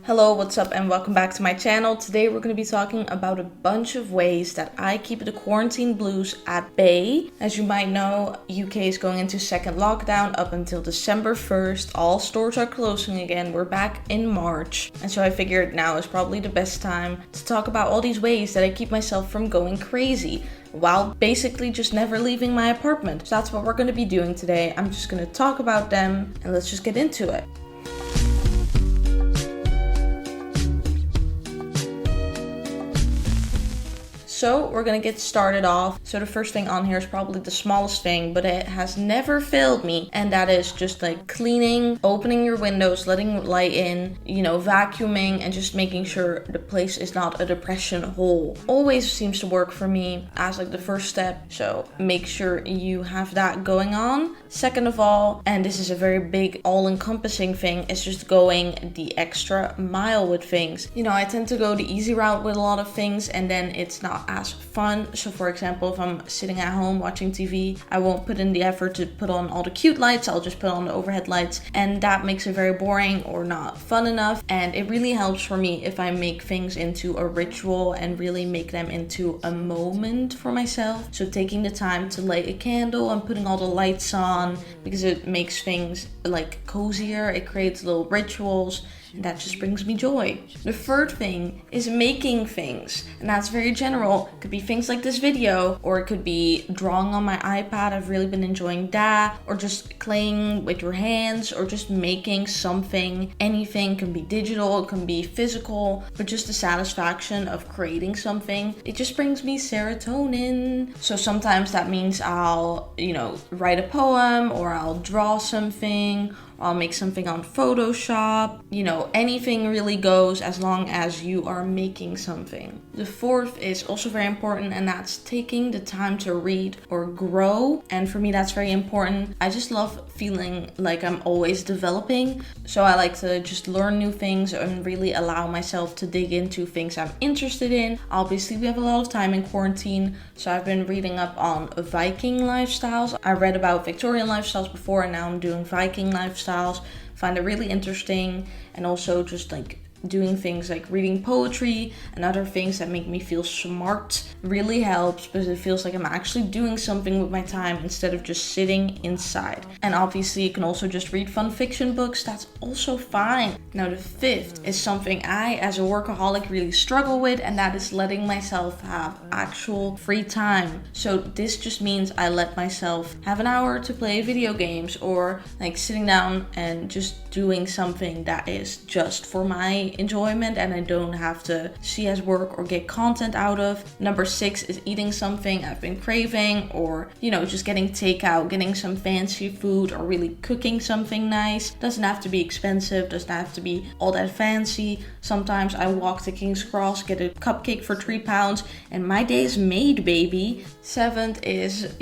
Hello, what's up, and welcome back to my channel. Today we're going to be talking about a bunch of ways that I keep the quarantine blues at bay. As you might know, UK is going into second lockdown up until December 1st. All stores are closing again. We're back in March. And so I figured now is probably the best time to talk about all these ways that I keep myself from going crazy while basically just never leaving my apartment. So that's what we're going to be doing today. I'm just going to talk about them and let's just get into it. So we're gonna get started off. So the first thing on here is probably the smallest thing, but it has never failed me. And that is just like cleaning, opening your windows, letting light in, vacuuming and just making sure the place is not a depression hole. Always seems to work for me as like the first step. So make sure you have that going on. Second of all, and this is a very big all-encompassing thing, is just going the extra mile with things. I tend to go the easy route with a lot of things and then it's not as fun. So for example, if I'm sitting at home watching TV, I won't put in the effort to put on all the cute lights. I'll just put on the overhead lights, and that makes it very boring or not fun enough. And it really helps for me if I make things into a ritual and really make them into a moment for myself. So taking the time to light a candle and putting all the lights on, because it makes things like cozier. It creates little rituals. And that just brings me joy. The third thing is making things. And that's very general. It could be things like this video, or it could be drawing on my iPad. I've really been enjoying that. Or just playing with your hands, or just making something. Anything can be digital, it can be physical, but just the satisfaction of creating something, it just brings me serotonin. So sometimes that means I'll, write a poem, or I'll draw something, or I'll make something on Photoshop. Anything really goes as long as you are making something. The fourth is also very important, and that's taking the time to read or grow. And for me, that's very important. I just love feeling like I'm always developing. So I like to just learn new things and really allow myself to dig into things I'm interested in. Obviously, we have a lot of time in quarantine, so I've been reading up on Viking lifestyles. I read about Victorian lifestyles before, and now I'm doing Viking lifestyles. Find it really interesting, and also just like doing things like reading poetry and other things that make me feel smart really helps, because it feels like I'm actually doing something with my time instead of just sitting inside. And obviously you can also just read fun fiction books. That's also fine. Now the fifth is something I as a workaholic really struggle with, and that is letting myself have actual free time. So this just means I let myself have an hour to play video games, or like sitting down and just doing something that is just for my enjoyment and I don't have to see as work or get content out of. Number 6 is eating something I've been craving, or just getting takeout, getting some fancy food, or really cooking something nice. Doesn't have to be expensive, doesn't have to be all that fancy. Sometimes I walk to King's Cross, get a cupcake for £3, and my day's made, baby. 7th is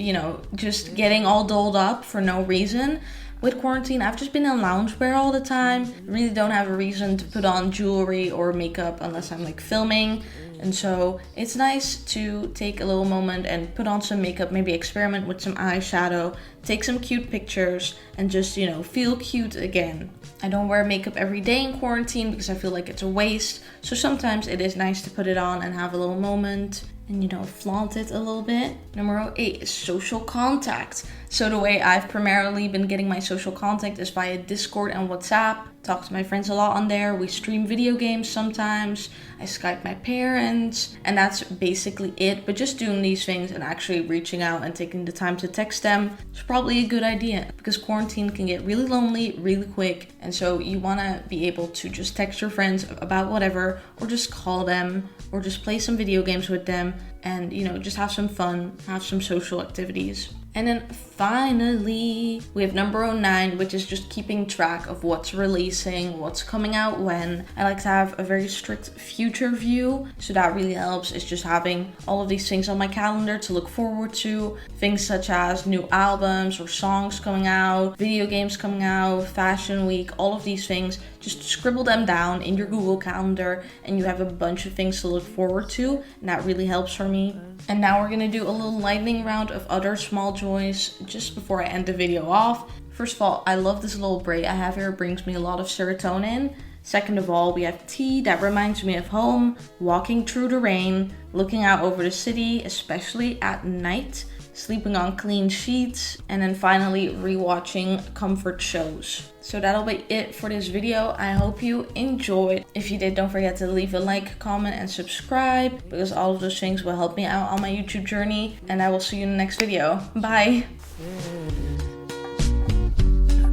just getting all dolled up for no reason. With quarantine, I've just been in loungewear all the time. Really don't have a reason to put on jewelry or makeup unless I'm like filming. And so it's nice to take a little moment and put on some makeup, maybe experiment with some eyeshadow, take some cute pictures, and just, feel cute again. I don't wear makeup every day in quarantine because I feel like it's a waste. So sometimes it is nice to put it on and have a little moment and, flaunt it a little bit. Number 8 is social contact. So the way I've primarily been getting my social contact is via Discord and WhatsApp. Talk to my friends a lot on there. We stream video games sometimes. I Skype my parents, and that's basically it. But just doing these things and actually reaching out and taking the time to text them is probably a good idea, because quarantine can get really lonely really quick. And so you want to be able to just text your friends about whatever, or just call them, or just play some video games with them, and just have some fun, have some social activities. And then finally, we have number 9, which is just keeping track of what's releasing, what's coming out when. I like to have a very strict future view, so that really helps. It's just having all of these things on my calendar to look forward to. Things such as new albums or songs coming out, video games coming out, fashion week, all of these things. Just scribble them down in your Google Calendar and you have a bunch of things to look forward to, and that really helps for me. And now we're gonna do a little lightning round of other small joys just before I end the video off. First of all, I love this little braid I have here. It brings me a lot of serotonin. Second of all, we have tea that reminds me of home, walking through the rain, looking out over the city, especially at night, sleeping on clean sheets, and then finally rewatching comfort shows. So that'll be it for this video. I hope you enjoyed. If you did, don't forget to leave a like, comment, and subscribe, because all of those things will help me out on my YouTube journey. And I will see you in the next video. Bye!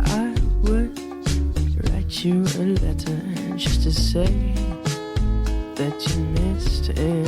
I would write you a letter just to say that you missed it.